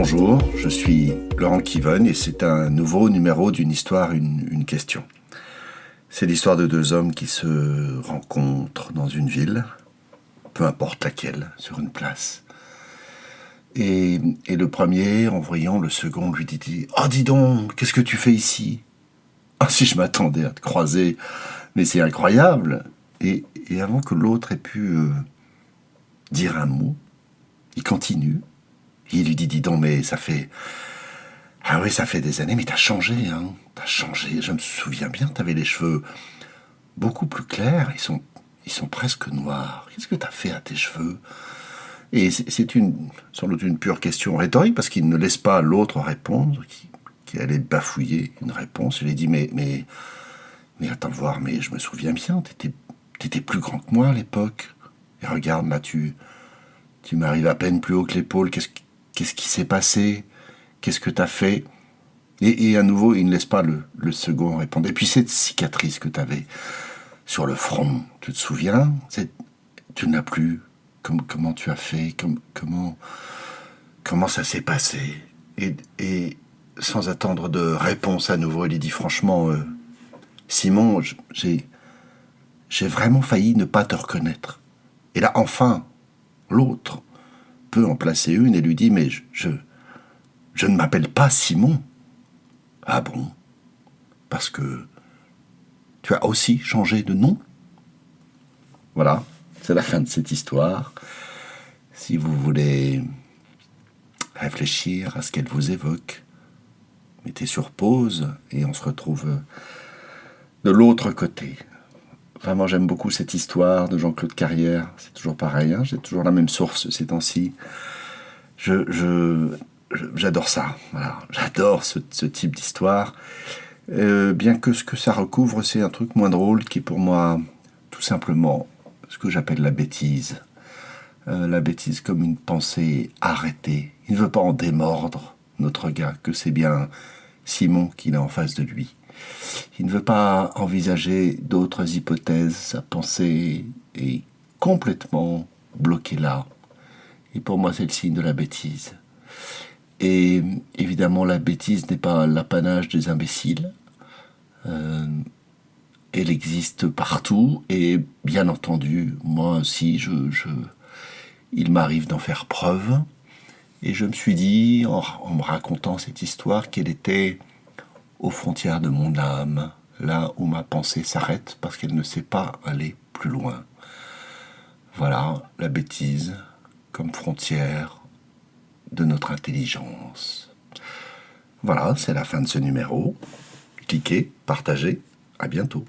Bonjour, je suis Laurent Kivon et c'est un nouveau numéro d'une histoire, une question. C'est l'histoire de deux hommes qui se rencontrent dans une ville, peu importe laquelle, sur une place. Et le premier, en voyant le second, lui dit « Oh, dis donc, qu'est-ce que tu fais ici ?»« Ah, si je m'attendais à te croiser, mais c'est incroyable !» Et avant que l'autre ait pu dire un mot, il continue. Il lui dit « Dis donc, mais ça fait... Ah oui, ça fait des années, mais t'as changé, hein. T'as changé, je me souviens bien, t'avais les cheveux beaucoup plus clairs, ils sont presque noirs. Qu'est-ce que t'as fait à tes cheveux ?» Et c'est sans doute une pure question rhétorique, parce qu'il ne laisse pas l'autre répondre, qui allait bafouiller une réponse. Il lui dit « Mais attends voir, mais je me souviens bien, t'étais plus grand que moi à l'époque. Et regarde, là, tu m'arrives à peine plus haut que l'épaule. Qu'est-ce qui s'est passé ? Qu'est-ce que t'as fait ?» Et à nouveau, il ne laisse pas le second répondre. Et puis cette cicatrice que t'avais sur le front, tu te souviens ? Tu n'as plus. Comment tu as fait ? Comment ça s'est passé ? Et sans attendre de réponse à nouveau, il lui dit franchement, Simon, j'ai vraiment failli ne pas te reconnaître. Et là, enfin, l'autre peut en placer une et lui dit, mais je ne m'appelle pas Simon. Ah bon ? Parce que tu as aussi changé de nom ? Voilà, c'est la fin de cette histoire. Si vous voulez réfléchir à ce qu'elle vous évoque, mettez sur pause et on se retrouve de l'autre côté. Vraiment, j'aime beaucoup cette histoire de Jean-Claude Carrière. C'est toujours pareil, hein, j'ai toujours la même source ces temps-ci. J'adore ça, voilà. J'adore ce type d'histoire. Bien que ce que ça recouvre, c'est un truc moins drôle qui est pour moi tout simplement ce que j'appelle la bêtise. La bêtise comme une pensée arrêtée. Il ne veut pas en démordre, notre gars, que c'est bien Simon qu'il a en face de lui. Il ne veut pas envisager d'autres hypothèses. Sa pensée est complètement bloquée là. Et pour moi, c'est le signe de la bêtise. Et évidemment, la bêtise n'est pas l'apanage des imbéciles. Elle existe partout. Et bien entendu, moi aussi, il m'arrive d'en faire preuve. Et je me suis dit, en me racontant cette histoire, qu'elle était aux frontières de mon âme, là où ma pensée s'arrête parce qu'elle ne sait pas aller plus loin. Voilà, la bêtise comme frontière de notre intelligence. Voilà, c'est la fin de ce numéro. Cliquez, partagez, à bientôt.